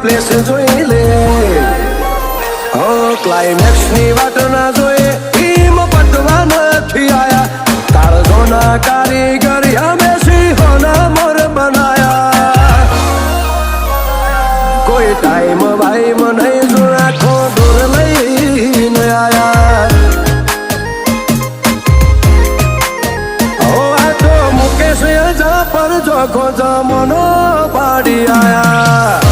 place જોઈ લે હો ક્લાઇમેક્સ ની વાટ ના જોઈએ ટીમ પટવા નથી આયા કાળજોના કારીગર અમે સિંહોના મોર બનાયા કોઈ ટાઈમ ભાઈ નહીં જો આખો દૂર લઈને આયા ઓ આ તો મુકેશ જા પર જોખો જમનો પાડી આયા